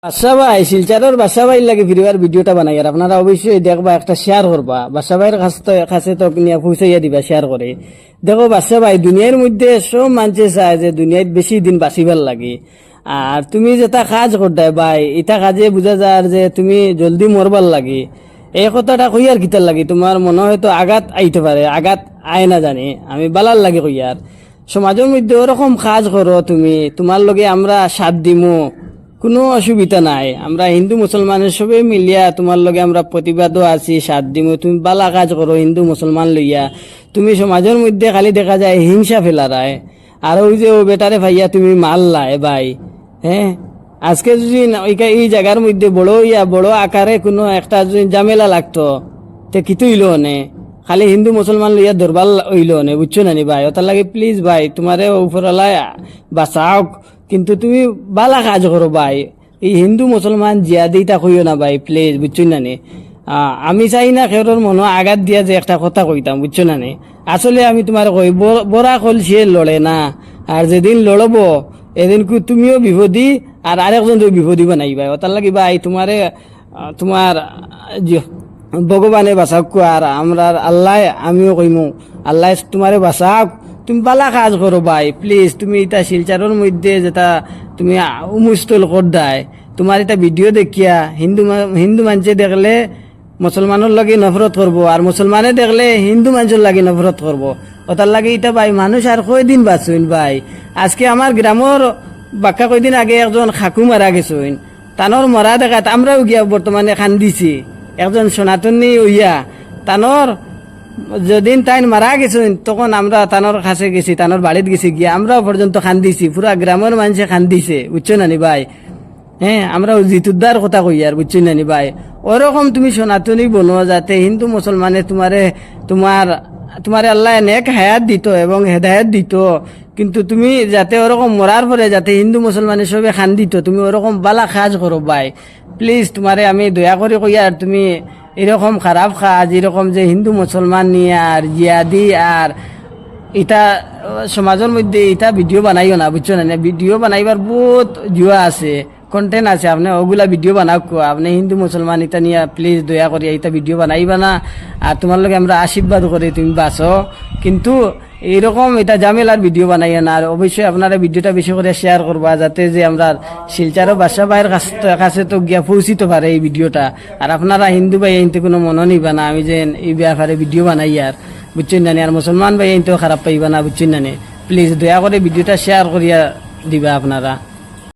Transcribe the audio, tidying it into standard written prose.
বাসা ভাই শিলচারের বাসা ভাই লাগে ফিরিবার ভিডিওটা বানাই আর আপনারা অবশ্যই দেখবা একটা শেয়ার করবা বাসা ভাইয়ের কাছে তো নিয়ে পৌঁছাইয়া দিবা শেয়ার করে দেখো বাসা ভাই দুনিয়ার মধ্যে সব মানুষে চায় যে দুনিয়ায় বেশি দিন বাঁচিবার লাগে আর তুমি যেটা কাজ করতে ভাই এটা কাজে বোঝা যায় যে তুমি জলদি মরবার লাগে এই কথাটা কইয়ার কিতার লাগে তোমার মনে হয়তো আঘাত আইতে পারে আঘাত আয় না জানি আমি বালার লাগে কইয়ার সমাজের মধ্যে ওরকম কাজ করো তুমি তোমার লগে আমরা সাথ দিমু কোনো অসুবিধা নাই আমরা হিন্দু মুসলমানের সবে মিলিয়া তোমার লগে আমরা প্রতিবাদও আছি সাথ দিমু তুমি বালা কাজ করো হিন্দু মুসলমান লইয়া তুমি সমাজের মধ্যে খালি দেখা যায় হিংসা ফেলারায় আর ওই যে ও বেটারে ভাইয়া তুমি মারলাই ভাই হ্যাঁ আজকে যদি এই জায়গার মধ্যে বড় আকারে কোনো একটা যদি ঝামেলা লাগতো তে কিতো হইল নে খালি হিন্দু মুসলমান লইয়া দরবার হইল নে বুঝছো না নি ভাই ওটার লাগে প্লিজ ভাই তোমারে উপরওয়ালায় বাঁচাও কিন্তু তুমি বালা কাজ করো ভাই এই হিন্দু মুসলমান জিয়াদিটা কইও না ভাই প্লিজ বুঝছো না নি আমি চাই না খেরোর মনে আঘাত দিয়া যে একটা কথা কইতাম বুঝছো না নি আসলে আমি তোমার কই বড়া কল সে লড়ে না আর যেদিন লড়বো এদিন তুমিও বিপদী আর আরেকজন বিপদী বানাইবা ওটার লাগি ভাই তোমারে তোমার ভগবানে বাঁচাক আর আমরা আল্লাহ আমিও কইমু আল্লাহ তোমারে বাঁচাক তুমি বালা কাজ করো ভাই প্লিজ তুমি এটা শিলচারের মধ্যে যেটা তুমি উমুস্তল করদায় তোমার এটা ভিডিও দেখিয়া হিন্দু মানুষে দেখলে মুসলমানের লগে নফরত করবো আর মুসলমানে দেখলে হিন্দু মানুষের লাগে নফরত করবো ওটার লাগে এটা ভাই মানুষ আর কয়দিন বাঁচুন ভাই আজকে আমার গ্রামের বাক্কা কয়দিন আগে একজন খাকু মারা গেছুন তানোর মরা দেখাত আমরাও গিয়া বর্তমানে খান্দিছি একজন সনাতনী হইয়া তানোর যেদিন তাই মারা গেছেন তখন আমরা তানোর কাছে গেছি তানোর বাড়িতে গেছি গিয়া আমরাও পর্যন্ত খান্দিছি পুরা গ্রামের মানুষে খান্দিছে বুঝছো নানি ভাই হ্যাঁ আমরা জিতুদ্দার কথা কই আর বুঝছো নানি ভাই ওরকম তুমি সনাতনী বনো যাতে হিন্দু মুসলমানে তোমার আল্লাহ নেক হায়াত দিত এবং হেদায়ত দিত কিন্তু তুমি যাতে ওরকম মরার পরে যাতে হিন্দু মুসলমানের সবে খান দিত তুমি ওরকম বালা কাজ করো ভাই প্লিজ তোমারে আমি দয়া করে কই আর তুমি এরকম খারাপ কাজ এরকম যে হিন্দু মুসলমান নিয়ে আর জিয়াদি আর এটা সমাজের মধ্যে এটা ভিডিও বানাইও না বুঝছো না ভিডিও বানাইবার বহুত জুয়া আছে কন্টেন্ট আছে আপনি ওগুলা ভিডিও বানাও আপনি হিন্দু মুসলমান এটা নিয়ে প্লিজ দয়া করি এটা ভিডিও বানাইবা না আর তোমার লগে আমরা আশীর্বাদ করি তুমি বাঁচো কিন্তু এইরকম এটা ঝামেলার ভিডিও বানাইয়া না আর অবশ্যই আপনারা ভিডিওটা বেশি করে শেয়ার করবা যাতে যে আমরা শিলচারও বাসা ভাইয়ের কাছে তো গিয়া পৌঁছিতে পারে এই ভিডিওটা আর আপনারা হিন্দু ভাই এনতে কোনো মনে নিবা না আমি যে এই ব্যাপারে ভিডিও বানাই আর বুঝছেন না আর মুসলমান ভাই এনতেও খারাপ পাইবা না বুঝছেন না প্লিজ দয়া করে ভিডিওটা শেয়ার করিয়া দিবা আপনারা।